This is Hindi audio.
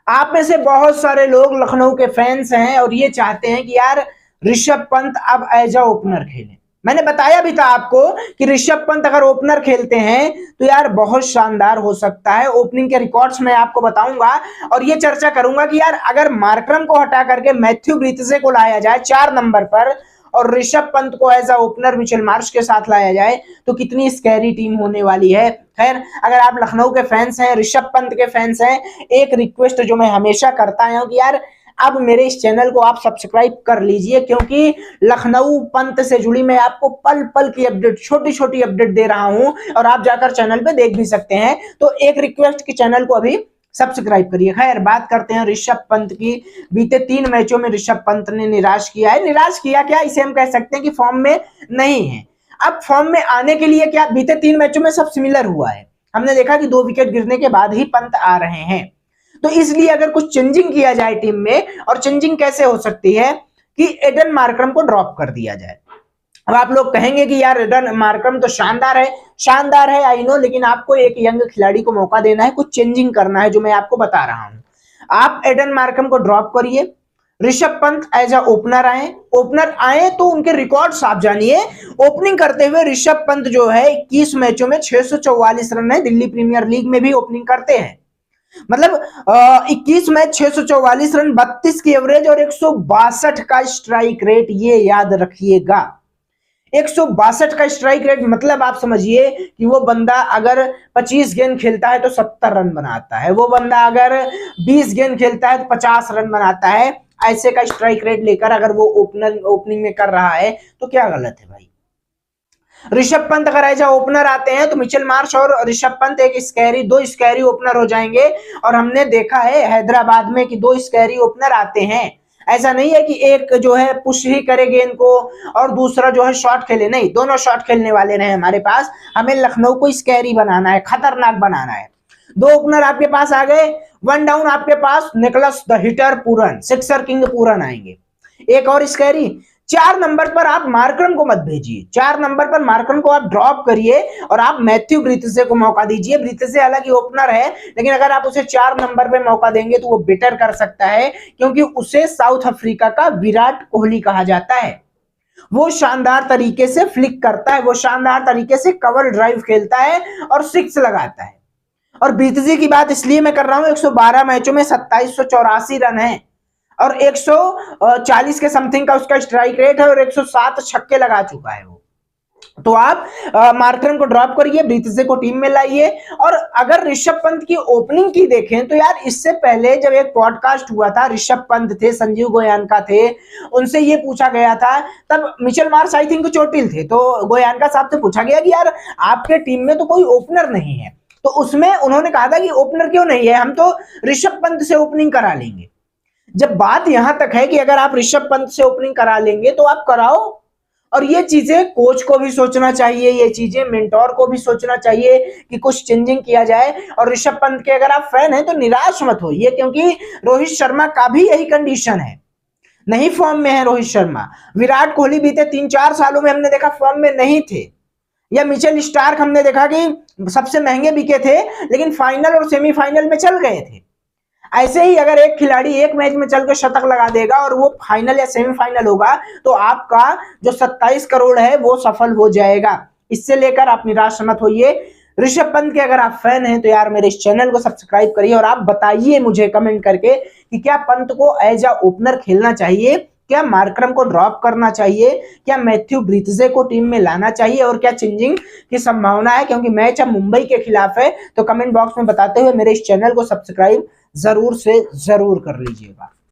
आप में से बहुत सारे लोग लखनऊ के फैंस हैं और ये चाहते हैं कि यार ऋषभ पंत अब एज अ ओपनर खेले। मैंने बताया भी था आपको कि ऋषभ पंत अगर ओपनर खेलते हैं तो यार बहुत शानदार हो सकता है। ओपनिंग के रिकॉर्ड्स मैं आपको बताऊंगा और ये चर्चा करूंगा कि यार अगर मार्करम को हटा करके मैथ्यू ब्रिथसे को लाया जाए 4 नंबर पर और ऋषभ पंत को as a opener Mitchell Marsh के साथ लाया जाए तो कितनी स्कैरी टीम होने वाली है। खैर, अगर आप लखनऊ के फैंस हैं, ऋषभ पंत के फैंस हैं, एक रिक्वेस्ट जो मैं हमेशा करता हूं कि यार अब मेरे इस चैनल को आप सब्सक्राइब कर लीजिए, क्योंकि लखनऊ पंत से जुड़ी मैं आपको पल पल की अपडेट, छोटी छोटी अपडेट दे रहा हूं और आप जाकर चैनल पे देख भी सकते हैं। तो एक रिक्वेस्ट कि चैनल को अभी सब्सक्राइब करिए। खैर, बात करते हैं ऋषभ पंत की। बीते 3 मैचों में ऋषभ पंत ने निराश किया है। निराश किया क्या, इसे हम कह सकते हैं कि फॉर्म में नहीं है। अब फॉर्म में आने के लिए क्या, बीते 3 मैचों में सब सिमिलर हुआ है। हमने देखा कि 2 विकेट गिरने के बाद ही पंत आ रहे हैं। तो इसलिए अगर कुछ चेंजिंग किया जाए टीम में, और चेंजिंग कैसे हो सकती है कि एडन मार्करम को ड्रॉप कर दिया जाए। अब आप लोग कहेंगे कि यार एडन मार्करम तो शानदार है आई नो, लेकिन आपको एक यंग खिलाड़ी को मौका देना है, कुछ चेंजिंग करना है जो मैं आपको बता रहा हूं। आप एडन मार्करम को ड्रॉप करिए, Rishabh Pant as a opener आए तो उनके रिकॉर्ड्स आप जानिए। ओपनिंग करते हुए ऋषभ पंत जो है 21 मैचों में 644 रन है। दिल्ली प्रीमियर लीग में भी ओपनिंग करते हैं, मतलब 21 मैच 644 रन, 32 की एवरेज और 162 का स्ट्राइक रेट। ये याद रखिएगा, 162 का स्ट्राइक रेट, मतलब आप समझिए कि वो बंदा अगर 25 गेंद खेलता है तो 70 रन बनाता है, वो बंदा अगर 20 गेंद खेलता है तो 50 रन बनाता है। ऐसे का स्ट्राइक रेट लेकर अगर वो ओपनिंग में कर रहा है तो क्या गलत है भाई। ऋषभ पंत अगर एज ओपनर आते हैं तो मिचेल मार्श और ऋषभ पंत दो स्कैरी ओपनर हो जाएंगे। और हमने देखा है हैदराबाद में कि 2 स्कैरी ओपनर आते हैं। ऐसा नहीं है कि एक जो है पुश ही करे गेंद को और दूसरा जो है शॉट खेले, नहीं, दोनों शॉट खेलने वाले रहे हमारे पास। हमें लखनऊ को स्कैरी बनाना है, खतरनाक बनाना है। 2 ओपनर आपके पास आ गए, 1 डाउन आपके पास Nicholas the hitter Pooran, sixer king Pooran आएंगे। एक और स्कैरी, 4 नंबर पर आप मार्करम को मत भेजिए, 4 नंबर पर मार्करम को आप ड्रॉप करिए और आप मैथ्यू ब्रिथसे को मौका दीजिए। ब्रिथसे हालांकि ओपनर है, लेकिन अगर आप उसे 4 नंबर पे मौका देंगे तो वो बेटर कर सकता है, क्योंकि उसे साउथ अफ्रीका का विराट कोहली कहा जाता है। वो शानदार तरीके से फ्लिक करता है, वो शानदार तरीके से कवर ड्राइव खेलता है और 6 लगाता है। और ब्रिथसे की बात इसलिए मैं कर रहा हूं, 112 मैचों में 2784 रन है और 140 के समथिंग का उसका स्ट्राइक रेट है और 107 छक्के लगा चुका है वो। तो आप मार्करम को ड्रॉप करिए, ब्रिथसे को टीम में लाइए। और अगर ऋषभ पंत की ओपनिंग की देखें तो यार इससे पहले जब एक पॉडकास्ट हुआ था, ऋषभ पंत थे, संजीव गोयनका थे, उनसे ये पूछा गया था, तब मिचेल मार्श आई थिंक चोटिल थे, तो गोयनका साहब से पूछा गया कि यार आपके टीम में तो कोई ओपनर नहीं है, तो उसमें उन्होंने कहा था कि ओपनर क्यों नहीं है, हम तो ऋषभ पंत से ओपनिंग करा लेंगे। जब बात यहां तक है कि अगर आप ऋषभ पंत से ओपनिंग करा लेंगे तो आप कराओ। और ये चीजें कोच को भी सोचना चाहिए, ये चीजें मेंटोर को भी सोचना चाहिए कि कुछ चेंजिंग किया जाए। और ऋषभ पंत के अगर आप फैन हैं तो निराश मत होइए, क्योंकि रोहित शर्मा का भी यही कंडीशन है, नहीं फॉर्म में है रोहित शर्मा। विराट कोहली बीते 3-4 सालों में हमने देखा फॉर्म में नहीं थे, या मिचेल स्टार्क हमने देखा कि सबसे महंगे बिके थे लेकिन फाइनल और सेमीफाइनल में चल गए थे। ऐसे ही अगर एक खिलाड़ी एक मैच में चल के शतक लगा देगा और वो फाइनल या सेमीफाइनल होगा तो आपका जो 27 करोड़ है वो सफल हो जाएगा। इससे लेकर आप निराश मत होइए। ऋषभ पंत के अगर आप फैन हैं तो यार मेरे इस चैनल को सब्सक्राइब करिए और आप बताइए मुझे कमेंट करके कि क्या पंत को एज अ ओपनर खेलना चाहिए, क्या मार्करम को ड्रॉप करना चाहिए, क्या मैथ्यू ब्रिथसे को टीम में लाना चाहिए और क्या चेंजिंग की संभावना है, क्योंकि मैच अब मुंबई के खिलाफ है। तो कमेंट बॉक्स में बताते हुए मेरे इस चैनल को सब्सक्राइब जरूर से जरूर कर लीजिएगा।